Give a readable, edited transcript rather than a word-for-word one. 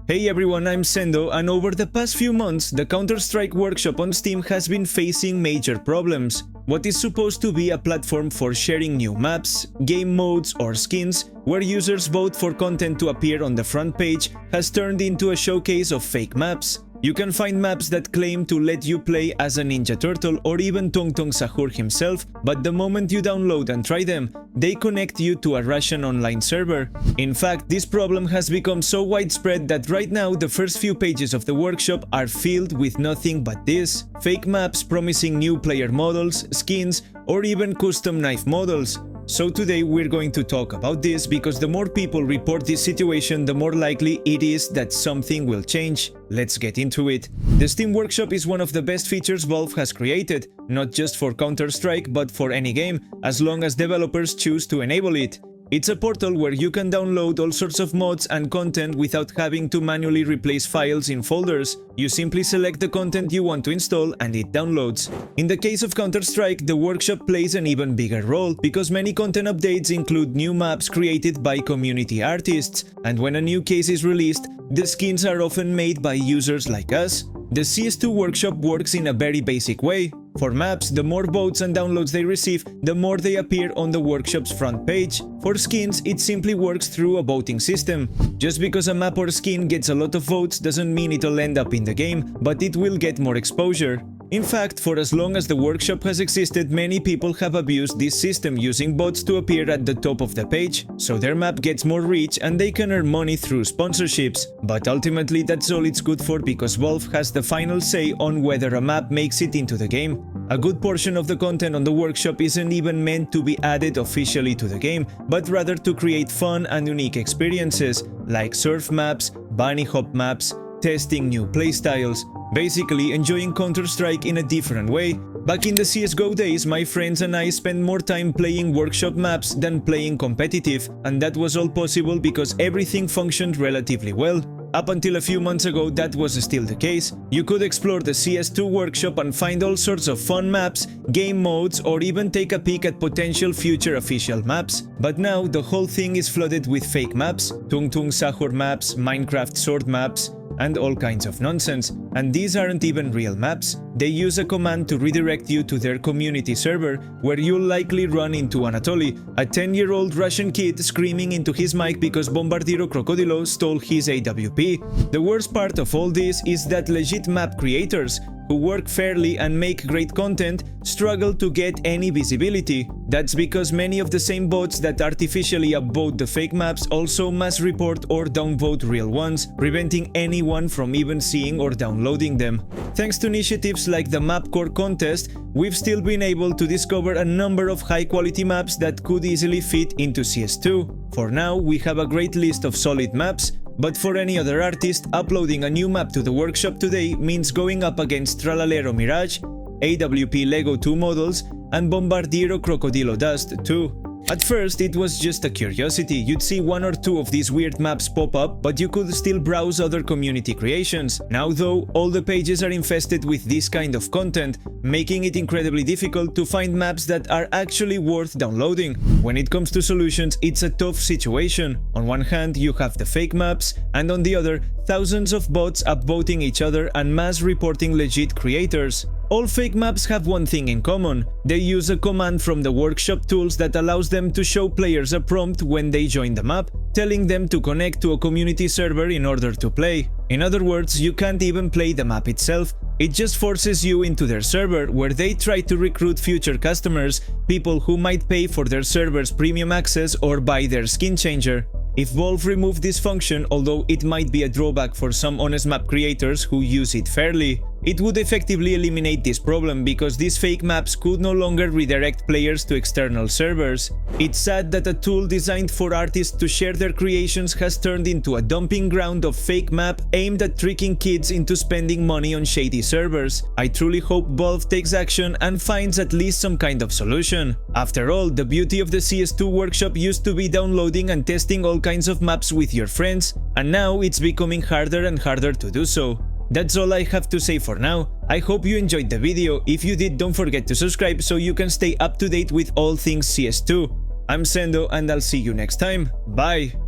Hey everyone, I'm Sendoh, and over the past few months, the Counter-Strike Workshop on Steam has been facing major problems. What is supposed to be a platform for sharing new maps, game modes or skins, where users vote for content to appear on the front page, has turned into a showcase of fake maps. You can find maps that claim to let you play as a Ninja Turtle or even Tong Sahur himself, but the moment you download and try them, they connect you to a Russian online server. In fact, this problem has become so widespread that right now the first few pages of the workshop are filled with nothing but this: fake maps promising new player models, skins, or even custom knife models. So today we're going to talk about this because the more people report this situation, the more likely it is that something will change. Let's get into it. The Steam Workshop is one of the best features Valve has created, not just for Counter-Strike but for any game, as long as developers choose to enable it. It's a portal where you can download all sorts of mods and content without having to manually replace files in folders. You simply select the content you want to install and it downloads. In the case of Counter-Strike, the workshop plays an even bigger role because many content updates include new maps created by community artists, and when a new case is released, the skins are often made by users like us. The CS2 Workshop works in a very basic way. For maps, the more votes and downloads they receive, the more they appear on the workshop's front page. For skins, it simply works through a voting system. Just because a map or skin gets a lot of votes doesn't mean it'll end up in the game, but it will get more exposure. In fact, for as long as the workshop has existed, many people have abused this system using bots to appear at the top of the page, so their map gets more reach and they can earn money through sponsorships. But ultimately that's all it's good for because Valve has the final say on whether a map makes it into the game. A good portion of the content on the workshop isn't even meant to be added officially to the game, but rather to create fun and unique experiences, like surf maps, bunny hop maps, testing new playstyles, basically enjoying Counter-Strike in a different way. Back in the CSGO days, my friends and I spent more time playing workshop maps than playing competitive, and that was all possible because everything functioned relatively well. Up until a few months ago, that was still the case. You could explore the CS2 Workshop and find all sorts of fun maps, game modes, or even take a peek at potential future official maps. But now, the whole thing is flooded with fake maps, Tong Sahur maps, Minecraft sword maps, and all kinds of nonsense. And these aren't even real maps. They use a command to redirect you to their community server, where you'll likely run into Anatoly, a 10-year-old Russian kid screaming into his mic because Bombardiro Crocodilo stole his AWP. The worst part of all this is that legit map creators, who work fairly and make great content, struggle to get any visibility. That's because many of the same bots that artificially upvote the fake maps also mass report or downvote real ones, preventing anyone from even seeing or downloading them. Thanks to initiatives like the MapCore contest, we've still been able to discover a number of high-quality maps that could easily fit into CS2. For now, we have a great list of solid maps, but for any other artist, uploading a new map to the workshop today means going up against Tralalero Mirage, AWP Lego 2 models, and Bombardiro Crocodilo Dust 2. At first, it was just a curiosity. You'd see one or two of these weird maps pop up, but you could still browse other community creations. Now though, all the pages are infested with this kind of content, making it incredibly difficult to find maps that are actually worth downloading. When it comes to solutions, it's a tough situation. On one hand, you have the fake maps, and on the other, thousands of bots upvoting each other and mass reporting legit creators. All fake maps have one thing in common: they use a command from the workshop tools that allows them to show players a prompt when they join the map, telling them to connect to a community server in order to play. In other words, you can't even play the map itself, it just forces you into their server, where they try to recruit future customers, people who might pay for their server's premium access or buy their skin changer. If Valve removed this function, although it might be a drawback for some honest map creators who use it fairly, it would effectively eliminate this problem because these fake maps could no longer redirect players to external servers. It's sad that a tool designed for artists to share their creations has turned into a dumping ground of fake map aimed at tricking kids into spending money on shady servers. I truly hope Valve takes action and finds at least some kind of solution. After all, the beauty of the CS2 Workshop used to be downloading and testing all kinds of maps with your friends, and now it's becoming harder and harder to do so. That's all I have to say for now. I hope you enjoyed the video. If you did, don't forget to subscribe so you can stay up to date with all things CS2. I'm Sendoh and I'll see you next time. Bye!